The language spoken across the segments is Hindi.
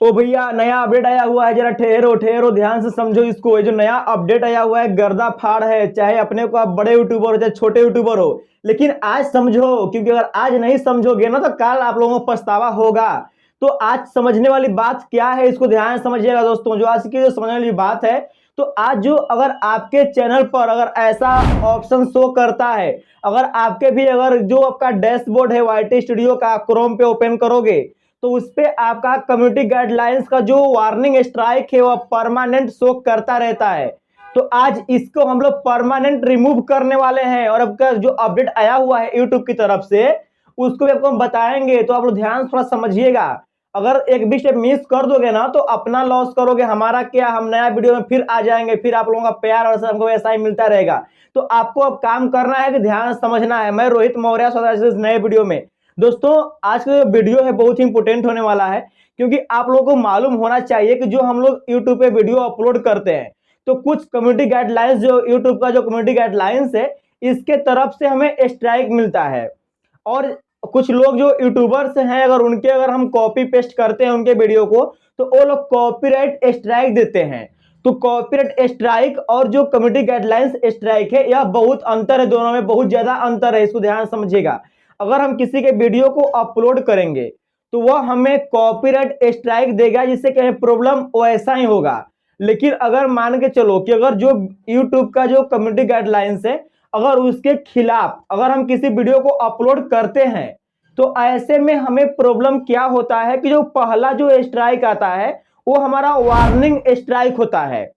ओ भैया, नया अपडेट आया हुआ है। जरा ठहरो ठहरो, ध्यान से समझो इसको। ये जो नया अपडेट आया हुआ है गर्दा फाड़ है। चाहे अपने को आप बड़े यूट्यूबर हो चाहे छोटे यूट्यूबर हो, लेकिन आज समझो, क्योंकि अगर आज नहीं समझोगे ना तो कल आप लोगों को पछतावा होगा। तो आज समझने वाली बात क्या है, इसको ध्यान से समझिएगा दोस्तों। जो आज की जो समझने वाली बात है, तो आज जो अगर आपके चैनल पर अगर ऐसा ऑप्शन शो करता है, अगर आपके भी अगर जो आपका डैशबोर्ड है वाईटी स्टूडियो का क्रोम पे ओपन करोगे, तो उस पे आपका कम्युनिटी गाइडलाइंस का जो वार्निंग स्ट्राइक है वो परमानेंट शो करता रहता है। तो आज इसको हम लोग परमानेंट रिमूव करने वाले हैं, और अब का जो अपडेट आया हुआ है यूट्यूब की तरफ से उसको भी आपको हम बताएंगे। तो आप लोग ध्यान थोड़ा समझिएगा। अगर एक भी स्टेप मिस कर दोगे ना तो अपना लॉस करोगे, हमारा क्या। हम नया वीडियो में फिर आ जाएंगे, फिर आप लोगों का प्यार और हमको ऐसा ही मिलता रहेगा। तो आपको अब काम करना है कि ध्यान समझना है। मैं रोहित मौर्य, इस नए वीडियो में दोस्तों आज का जो वीडियो है बहुत ही इंपोर्टेंट होने वाला है, क्योंकि आप लोगों को मालूम होना चाहिए कि जो हम लोग यूट्यूब पे वीडियो अपलोड करते हैं, तो कुछ कम्युनिटी गाइडलाइंस, जो यूट्यूब का जो कम्युनिटी गाइडलाइंस है, इसके तरफ से हमें स्ट्राइक मिलता है। और कुछ लोग जो यूट्यूबर्स हैं, अगर उनके अगर हम कॉपी पेस्ट करते हैं उनके वीडियो को, तो वो लोग कॉपीराइट स्ट्राइक देते हैं। तो कॉपीराइट स्ट्राइक और जो कम्युनिटी गाइडलाइंस स्ट्राइक है, यह बहुत अंतर है, दोनों में बहुत ज्यादा अंतर है। इसको ध्यान समझिएगा। अगर हम किसी के वीडियो को अपलोड करेंगे तो वह हमें कॉपीराइट स्ट्राइक देगा, जिससे कि प्रॉब्लम वैसा ही होगा। लेकिन अगर मान के चलो कि अगर जो यूट्यूब का जो कम्युनिटी गाइडलाइंस है, अगर उसके खिलाफ अगर हम किसी वीडियो को अपलोड करते हैं, तो ऐसे में हमें प्रॉब्लम क्या होता है कि जो पहला जो स्ट्राइक आता है वो हमारा वार्निंग स्ट्राइक होता है।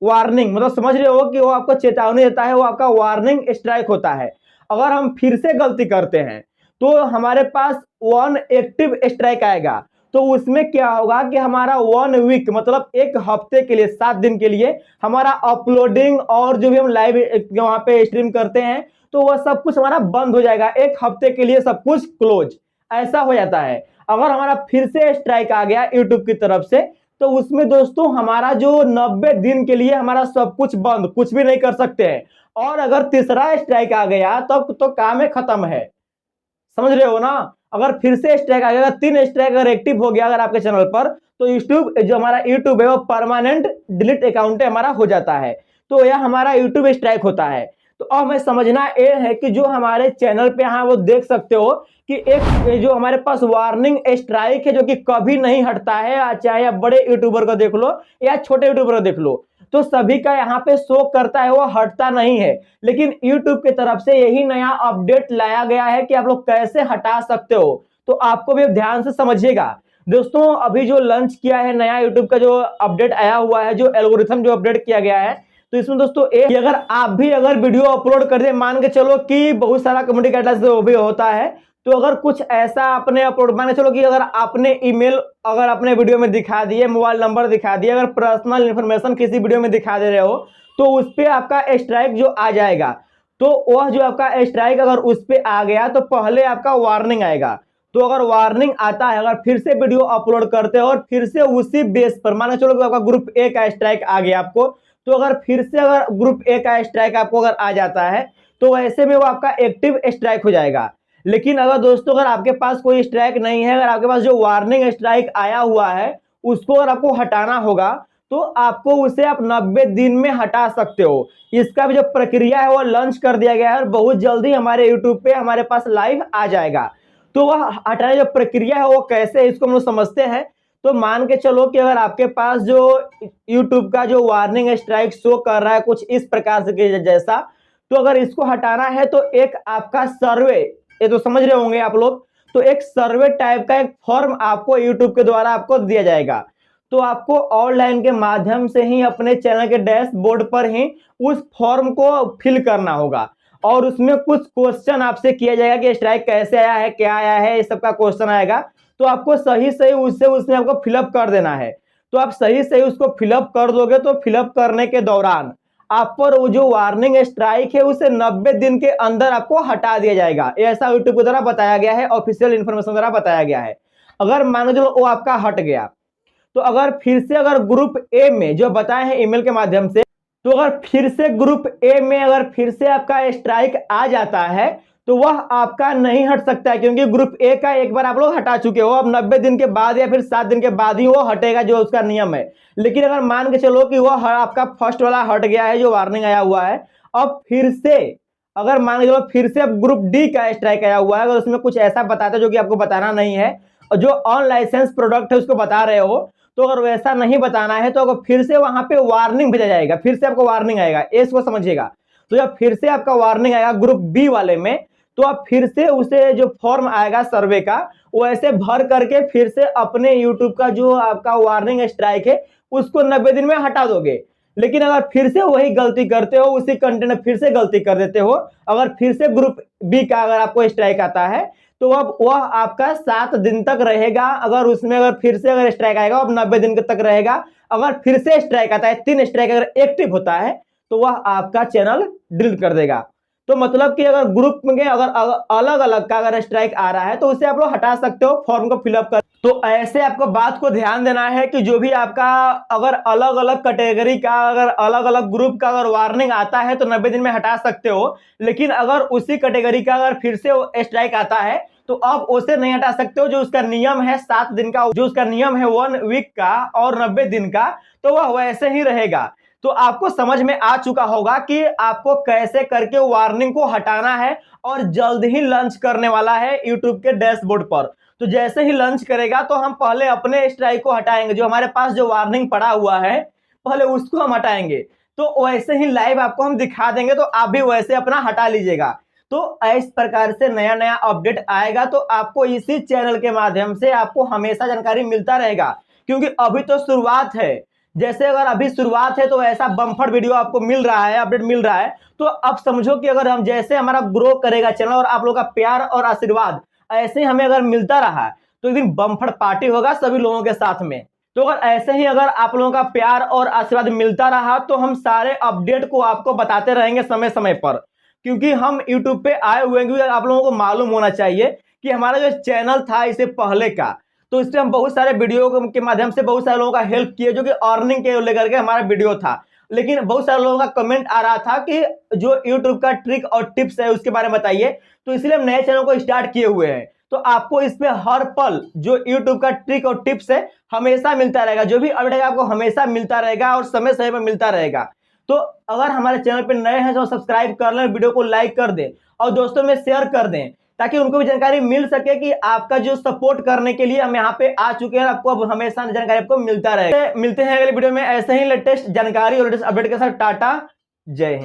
वार्निंग मतलब समझ रहे हो कि वो आपको चेतावनी देता है, वो आपका वार्निंग स्ट्राइक होता है। अगर हम फिर से गलती करते हैं तो हमारे पास वन एक्टिव स्ट्राइक आएगा। तो उसमें क्या होगा कि हमारा 1 वीक मतलब एक हफ्ते के लिए, 7 दिन के लिए हमारा अपलोडिंग और जो भी हम लाइव वहां पे स्ट्रीम करते हैं, तो वह सब कुछ हमारा बंद हो जाएगा। एक हफ्ते के लिए सब कुछ क्लोज, ऐसा हो जाता है। अगर हमारा फिर से स्ट्राइक आ गया यूट्यूब की तरफ से, तो उसमें दोस्तों हमारा जो 90 दिन के लिए हमारा सब कुछ बंद, कुछ भी नहीं कर सकते हैं। और अगर तीसरा स्ट्राइक आ गया तब तो काम है खत्म है। समझ रहे हो ना। अगर फिर से स्ट्राइक आ गया, 3 स्ट्राइक अगर एक्टिव हो गया अगर आपके चैनल पर, तो यूट्यूब जो हमारा यूट्यूब है वो परमानेंट डिलीट अकाउंट हमारा हो जाता है। तो यह हमारा यूट्यूब स्ट्राइक होता है। तो अब हमें समझना ये है कि जो हमारे चैनल पे यहाँ वो देख सकते हो कि एक जो हमारे पास वार्निंग स्ट्राइक है जो कि कभी नहीं हटता है, चाहे आप बड़े यूट्यूबर को देख लो या छोटे यूट्यूबर को देख लो, तो सभी का यहाँ पे शो करता है, वो हटता नहीं है। लेकिन YouTube की तरफ से यही नया अपडेट लाया गया है कि आप लोग कैसे हटा सकते हो। तो आपको भी ध्यान से समझिएगा दोस्तों। अभी जो लॉन्च किया है नया YouTube का जो अपडेट आया हुआ है, जो एल्गोरिथम जो अपडेट किया गया है, तो इसमें दोस्तों एक अगर आप भी अगर वीडियो अपलोड कर दे, मान के चलो कि बहुत सारा कम्युनिटी गाइडलाइंस वो भी होता है, तो अगर कुछ ऐसा आपने अपलोड, मान के चलो कि अगर आपने ईमेल अगर अपने वीडियो में दिखा दिए, मोबाइल नंबर दिखा दिए, अगर पर्सनल इंफॉर्मेशन किसी वीडियो में दिखा दे रहे हो, तो उस पर आपका स्ट्राइक जो आ जाएगा। तो वह जो आपका स्ट्राइक अगर उस पर आ गया तो पहले आपका वार्निंग आएगा। तो अगर वार्निंग आता है, अगर फिर से वीडियो अपलोड करते हो और फिर से उसी बेस पर, मान के चलो कि आपका ग्रुप ए का स्ट्राइक आ गया आपको, तो अगर फिर से अगर ग्रुप ए का स्ट्राइक आपको अगर आ जाता है, तो ऐसे में वो आपका एक्टिव स्ट्राइक हो जाएगा। लेकिन अगर दोस्तों अगर आपके पास कोई स्ट्राइक नहीं है, अगर आपके पास जो वार्निंग स्ट्राइक आया हुआ है उसको अगर आपको हटाना होगा, तो आपको उसे आप 90 दिन में हटा सकते हो। इसका भी जो प्रक्रिया है वो लॉन्च कर दिया गया है और बहुत जल्दी हमारे यूट्यूब पे हमारे पास लाइव आ जाएगा। तो वह हटाने जो प्रक्रिया है वो कैसे है इसको हम लोग समझते हैं। तो मान के चलो कि अगर आपके पास जो यूट्यूब का जो वार्निंग स्ट्राइक शो कर रहा है कुछ इस प्रकार से जैसा, तो अगर इसको हटाना है तो एक आपका सर्वे, ये तो समझ रहे होंगे आप लोग, तो एक सर्वे टाइप का एक फॉर्म आपको यूट्यूब के द्वारा आपको दिया जाएगा। तो आपको ऑनलाइन के माध्यम से ही अपने चैनल के डैशबोर्ड पर ही उस फॉर्म को फिल करना होगा, और उसमें कुछ क्वेश्चन आपसे किया जाएगा कि स्ट्राइक कैसे आया है, क्या आया है, इस सब का क्वेश्चन आएगा। तो आपको सही सही उससे उसमें आपको फिलअप कर देना है। तो आप सही सही उसको फिलअप कर दोगे तो फिलअप करने के दौरान आप पर वो जो वार्निंग स्ट्राइक है उसे 90 दिन के अंदर आपको हटा दिया जाएगा। ऐसा यूट्यूब के द्वारा बताया गया है, ऑफिशियल इंफॉर्मेशन द्वारा बताया गया है। अगर मान लो वो आपका हट गया, तो अगर फिर से अगर ग्रुप ए में जो बताए हैं ईमेल के माध्यम से, तो अगर फिर से ग्रुप ए में अगर फिर से आपका स्ट्राइक आ जाता है, तो वह आपका नहीं हट सकता है, क्योंकि ग्रुप ए का एक बार आप लोग हटा चुके हो। अब 90 दिन के बाद या फिर 7 दिन के बाद ही वो हटेगा, जो उसका नियम है। लेकिन अगर मान के चलो कि वह आपका फर्स्ट वाला हट गया है, जो वार्निंग आया हुआ है, अब फिर से अगर मान के चलो फिर से अब ग्रुप डी का स्ट्राइक आया हुआ है, अगर उसमें कुछ ऐसा बताते जो कि आपको बताना नहीं है, और जो ऑन लाइसेंस प्रोडक्ट है उसको बता रहे हो, तो अगर वैसा नहीं बताना है तो अगर फिर से वहां पे वार्निंग भेजा जाएगा, फिर से आपको वार्निंग आएगा, इसको समझिएगा। तो जब फिर से आपका वार्निंग आएगा ग्रुप बी वाले में, तो आप फिर से उसे जो फॉर्म आएगा सर्वे का, वो ऐसे भर करके फिर से अपने यूट्यूब का जो आपका वार्निंग स्ट्राइक है उसको 90 दिन में हटा दोगे। लेकिन अगर फिर से वही गलती करते हो, उसी कंटेंट में फिर से गलती कर देते हो, अगर फिर से ग्रुप बी का अगर आपको स्ट्राइक आता है, तो अब वह आपका 7 दिन तक रहेगा। अगर उसमें अगर फिर से अगर स्ट्राइक आएगा, अब 90 दिन तक रहेगा। अगर फिर से स्ट्राइक आता है, 3 स्ट्राइक अगर एक्टिव होता है, तो वह आपका चैनल डिलीट कर देगा। तो मतलब कि अगर ग्रुप में अगर अलग अलग का अगर स्ट्राइक आ रहा है, तो उसे आप लोग हटा सकते हो फॉर्म को फिलअप कर। तो ऐसे आपको बात को ध्यान देना है कि जो भी आपका अगर अलग अलग कैटेगरी का, अगर अलग अलग ग्रुप का अगर वार्निंग आता है, तो 90 दिन में हटा सकते हो। लेकिन अगर उसी कैटेगरी का अगर फिर से स्ट्राइक आता है, तो आप उसे नहीं हटा सकते हो। जो उसका नियम है 7 दिन का, जो उसका नियम है 1 वीक का और 90 दिन का, तो वह वैसे ही रहेगा। तो आपको समझ में आ चुका होगा कि आपको कैसे करके वार्निंग को हटाना है, और जल्द ही लॉन्च करने वाला है यूट्यूब के डैशबोर्ड पर। तो जैसे ही लॉन्च करेगा, तो हम पहले अपने स्ट्राइक को हटाएंगे, जो हमारे पास जो वार्निंग पड़ा हुआ है पहले उसको हम हटाएंगे। तो वैसे ही लाइव आपको हम दिखा देंगे, तो आप भी वैसे अपना हटा लीजिएगा। तो इस प्रकार से नया नया अपडेट आएगा, तो आपको इसी चैनल के माध्यम से आपको हमेशा जानकारी मिलता रहेगा, क्योंकि अभी तो शुरुआत है। जैसे अगर अभी शुरुआत है, तो ऐसा बम्फर वीडियो आपको मिल रहा है, अपडेट मिल रहा है। तो अब समझो कि अगर हम जैसे हमारा ग्रो करेगा चैनल, और आप लोगों का प्यार और आशीर्वाद ऐसे हमें अगर मिलता रहा, तो एक दिन बम्फर पार्टी होगा सभी लोगों के साथ में। तो अगर ऐसे ही अगर आप लोगों का प्यार और आशीर्वाद मिलता रहा, तो हम सारे अपडेट को आपको बताते रहेंगे समय समय पर। क्योंकि हम यूट्यूब पे आए हुए हैं, क्योंकि आप लोगों को मालूम होना चाहिए कि हमारा जो चैनल था इससे पहले का, तो इससे हम बहुत सारे वीडियो के माध्यम से बहुत सारे लोगों का हेल्प किए, जो कि अर्निंग के लेकर के हमारा वीडियो था। लेकिन बहुत सारे लोगों का कमेंट आ रहा था कि जो यूट्यूब का ट्रिक और टिप्स है उसके बारे में बताइए, तो इसलिए हम नए चैनल को स्टार्ट किए हुए हैं। तो आपको इसमें हर पल जो यूट्यूब का ट्रिक और टिप्स है हमेशा मिलता रहेगा, जो भी अपडेट आपको हमेशा मिलता रहेगा और समय समय पर मिलता रहेगा। तो अगर हमारे चैनल पर नए हैं तो सब्सक्राइब कर लें, वीडियो को लाइक कर दें और दोस्तों में शेयर कर दें, ताकि उनको भी जानकारी मिल सके कि आपका जो सपोर्ट करने के लिए हम यहाँ पे आ चुके हैं। आपको अब हमेशा जानकारी आपको मिलता रहेगा। मिलते हैं अगले वीडियो में ऐसे ही लेटेस्ट जानकारी और लेटेस्ट अपडेट के साथ। टाटा, जय हिंद।